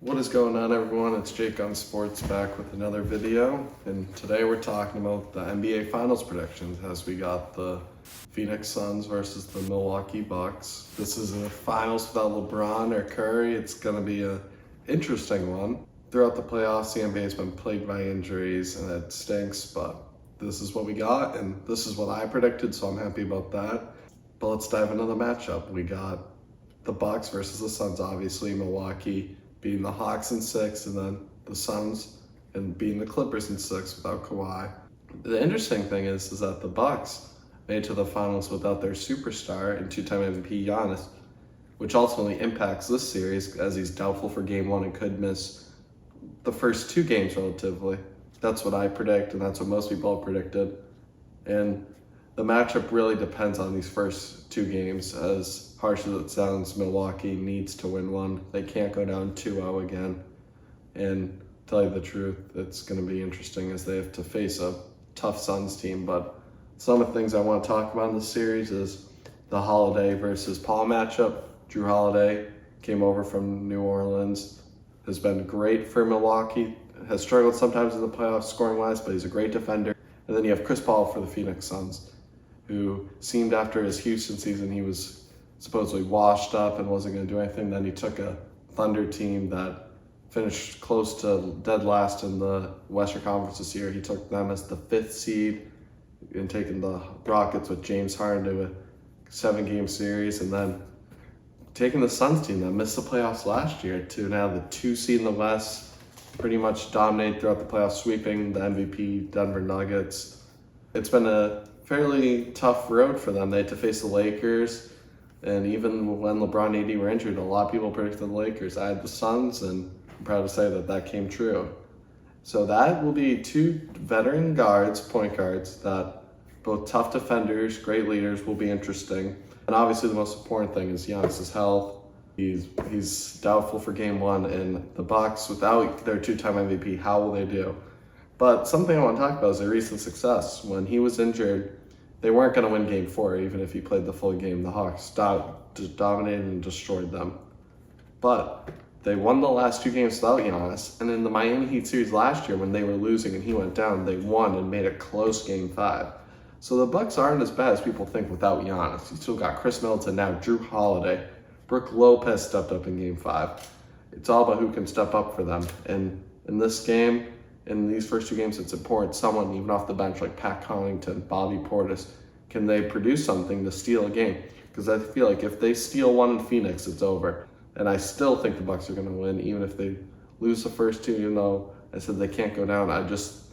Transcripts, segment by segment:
What is going on, everyone? It's Jake on Sports back with another video, and today we're talking about the NBA Finals predictions as we got the Phoenix Suns versus the Milwaukee Bucks. This is a finals without LeBron or Curry. It's going to be an interesting one. Throughout the playoffs, the NBA has been plagued by injuries, and it stinks, but this is what we got, and this is what I predicted, so I'm happy about that. But let's dive into the matchup. We got the Bucks versus the Suns, obviously. Milwaukee beating the Hawks in 6, and then the Suns and beating the Clippers in 6 without Kawhi. The interesting thing is that the Bucks made it to the finals without their superstar and two-time MVP Giannis, which ultimately impacts this series as he's doubtful for Game 1 and could miss the first 2 games relatively. That's what I predict, and that's what most people have predicted. And the matchup really depends on these first 2 games. As harsh as it sounds, Milwaukee needs to win one. They can't go down 2-0 again. And to tell you the truth, it's going to be interesting as they have to face a tough Suns team. But some of the things I want to talk about in this series is the Holiday versus Paul matchup. Jrue Holiday came over from New Orleans, has been great for Milwaukee, has struggled sometimes in the playoffs scoring-wise, but he's a great defender. And then you have Chris Paul for the Phoenix Suns, who seemed after his Houston season he was supposedly washed up and wasn't going to do anything. Then he took a Thunder team that finished close to dead last in the Western Conference this year. He took them as the 5th seed and taking the Rockets with James Harden to a 7-game series, and then taking the Suns team that missed the playoffs last year to now the 2 seed in the West, pretty much dominate throughout the playoffs, sweeping the MVP Denver Nuggets. It's been a fairly tough road for them. They had to face the Lakers, and even when LeBron and AD were injured, a lot of people predicted the Lakers. I had the Suns, and I'm proud to say that that came true. So that will be 2 veteran guards, point guards, that both tough defenders, great leaders, will be interesting. And obviously the most important thing is Giannis' health. He's doubtful for Game 1, and the Bucks, without their 2-time MVP, how will they do? But something I want to talk about is their recent success. When he was injured, they weren't going to win Game 4, even if he played the full game. The Hawks dominated and destroyed them. But they won the last 2 games without Giannis, and in the Miami Heat series last year, when they were losing and he went down, they won and made a close Game 5. So the Bucks aren't as bad as people think without Giannis. You still got Chris Middleton, now Jrue Holiday. Brook Lopez stepped up in Game 5. It's all about who can step up for them. And in this game, in these first 2 games, it's important someone, even off the bench, like Pat Connaughton, Bobby Portis, can they produce something to steal a game? Because I feel like if they steal one in Phoenix, it's over. And I still think the Bucks are going to win, even if they lose the first 2, even though I said they can't go down. I just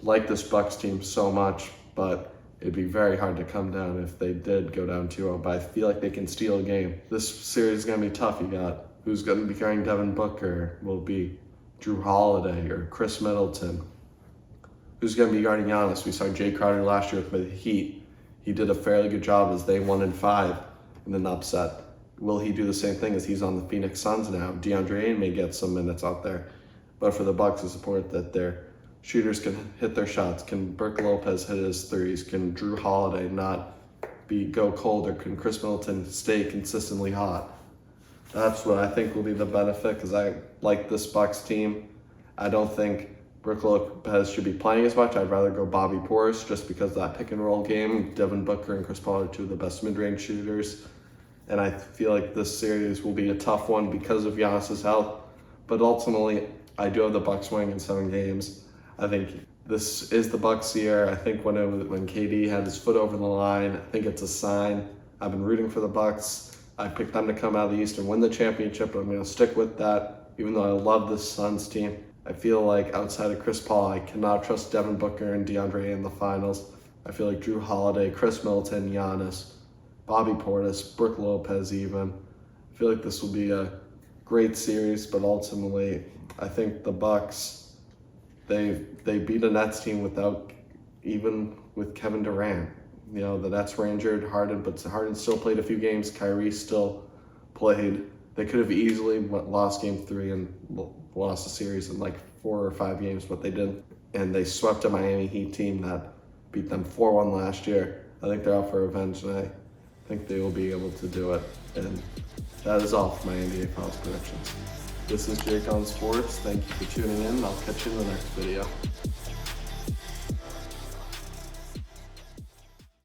like this Bucks team so much, but it'd be very hard to come down if they did go down 2-0, but I feel like they can steal a game. This series is going to be tough. You got who's going to be carrying Devin Booker, will be Jrue Holiday or Chris Middleton. Who's going to be guarding Giannis? We saw Jay Crowder last year with the Heat. He did a fairly good job as they won in 5 in an upset. Will he do the same thing as he's on the Phoenix Suns now? DeAndre Ayton may get some minutes out there, but for the Bucks, it's important that their shooters can hit their shots. Can Brook Lopez hit his threes? Can Jrue Holiday not go cold? Or can Chris Middleton stay consistently hot? That's what I think will be the benefit, because I like this Bucks team. I don't think Brook Lopez should be playing as much. I'd rather go Bobby Portis just because of that pick and roll game. Devin Booker and Chris Paul are 2 of the best mid-range shooters. And I feel like this series will be a tough one because of Giannis' health. But ultimately, I do have the Bucks winning in 7 games. I think this is the Bucks year. I think when KD had his foot over the line, I think it's a sign. I've been rooting for the Bucks. I picked them to come out of the East and win the championship, but I'm going to stick with that. Even though I love this Suns team, I feel like outside of Chris Paul, I cannot trust Devin Booker and DeAndre in the finals. I feel like Jrue Holiday, Chris Middleton, Giannis, Bobby Portis, Brook Lopez even. I feel like this will be a great series, but ultimately, I think the Bucks, they beat a Nets team even with Kevin Durant. You know, the Nets were injured, but Harden still played a few games. Kyrie still played. They could have easily lost Game 3 and lost the series in like 4 or 5 games, but they didn't. And they swept a Miami Heat team that beat them 4-1 last year. I think they're out for revenge, and I think they will be able to do it. And that is all for my NBA Finals predictions. This is Jake on Sports. Thank you for tuning in. I'll catch you in the next video.